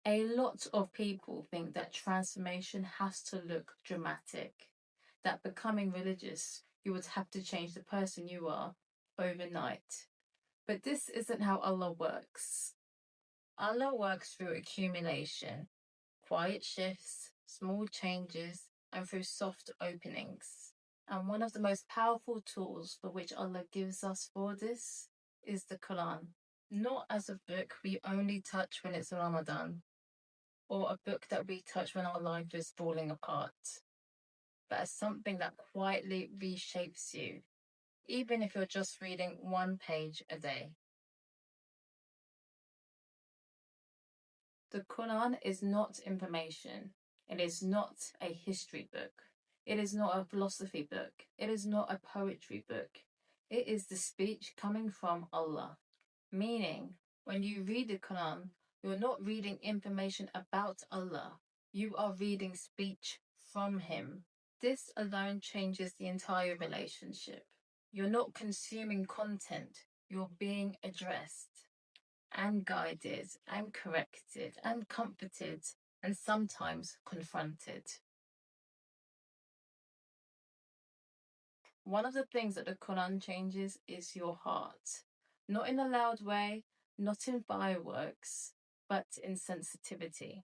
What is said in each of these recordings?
A lot of people think that transformation has to look dramatic, that becoming religious, you would have to change the person you are overnight. But this isn't how Allah works. Allah works through accumulation, quiet shifts, small changes, and through soft openings. And one of the most powerful tools for which Allah gives us for this is the Quran. Not as a book we only touch when it's Ramadan, or a book that we touch when our life is falling apart, but as something that quietly reshapes you, even if you're just reading one page a day. The Quran is not information. It is not a history book. It is not a philosophy book. It is not a poetry book. It is the speech coming from Allah. Meaning, when you read the Quran, you're not reading information about Allah. You are reading speech from Him. This alone changes the entire relationship. You're not consuming content. You're being addressed and guided and corrected and comforted and sometimes confronted. One of the things that the Quran changes is your heart. Not in a loud way, not in fireworks, but in sensitivity.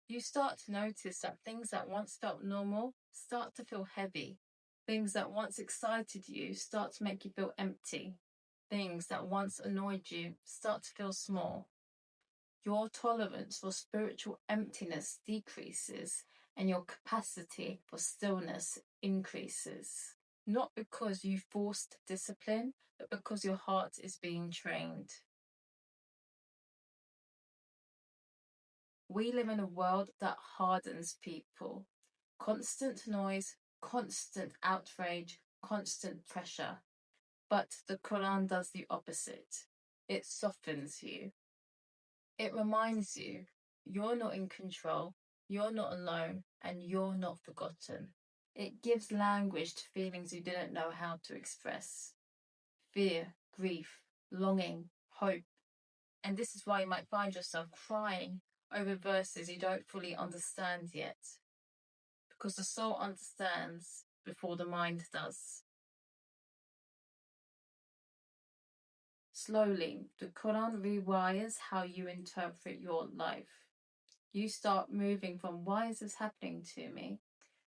You start to notice that things that once felt normal start to feel heavy. Things that once excited you start to make you feel empty. Things that once annoyed you start to feel small. Your tolerance for spiritual emptiness decreases and your capacity for stillness increases. Not because you forced discipline, but because your heart is being trained. We live in a world that hardens people. Constant noise, constant outrage, constant pressure. But the Quran does the opposite. It softens you. It reminds you you're not in control, you're not alone, and you're not forgotten. It gives language to feelings you didn't know how to express. Fear, grief, longing, hope. And this is why you might find yourself crying over verses you don't fully understand yet. Because the soul understands before the mind does. Slowly, the Quran rewires how you interpret your life. You start moving from why is this happening to me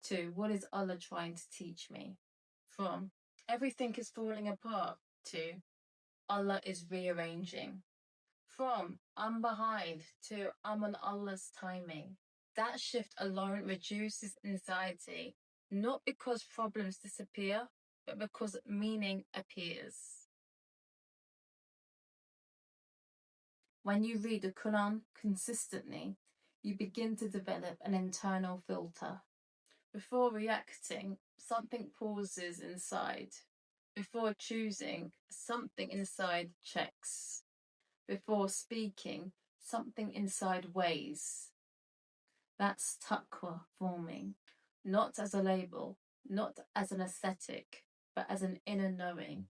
to what is Allah trying to teach me? From everything is falling apart to Allah is rearranging. From I'm behind to I'm on Allah's timing. That shift alone reduces anxiety, not because problems disappear, but because meaning appears. When you read the Quran consistently, you begin to develop an internal filter. Before reacting, something pauses inside. Before choosing, something inside checks. Before speaking, something inside weighs. That's taqwa forming, not as a label, not as an aesthetic, but as an inner knowing,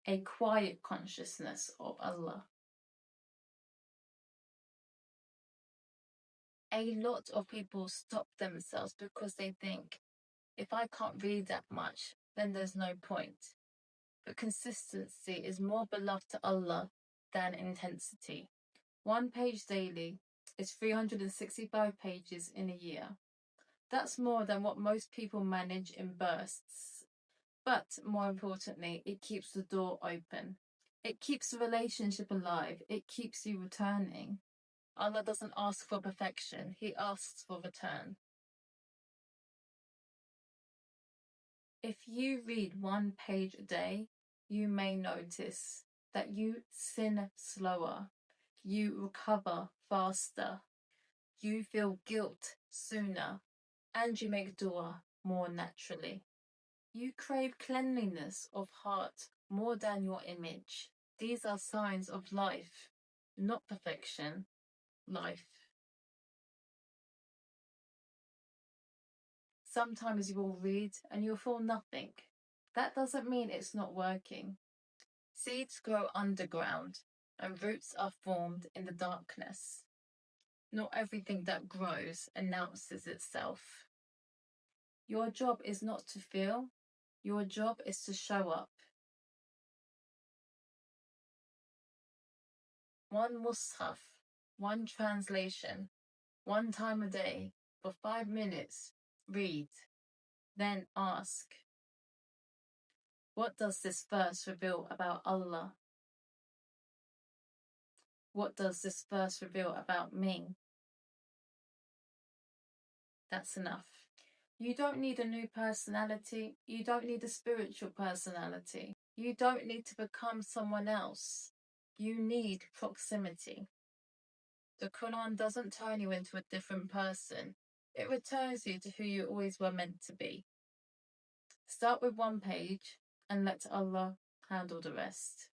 a quiet consciousness of Allah. A lot of people stop themselves because they think, if I can't read that much, then there's no point. But consistency is more beloved to Allah than intensity. 1 page daily is 365 pages in a year. That's more than what most people manage in bursts. But more importantly, it keeps the door open. It keeps the relationship alive. It keeps you returning. Allah doesn't ask for perfection. He asks for return. If you read 1 page a day, you may notice that you sin slower, you recover faster, you feel guilt sooner, and you make dua more naturally. You crave cleanliness of heart more than your image. These are signs of life, not perfection, life. Sometimes you will read and you'll feel nothing. That doesn't mean it's not working. Seeds grow underground and roots are formed in the darkness. Not everything that grows announces itself. Your job is not to feel, your job is to show up. One mushaf, one translation, one time a day, for 5 minutes, read, then ask, what does this verse reveal about Allah? What does this verse reveal about me? That's enough. You don't need a new personality. You don't need a spiritual personality. You don't need to become someone else. You need proximity. The Quran doesn't turn you into a different person. It returns you to who you always were meant to be. Start with one page and let Allah handle the rest.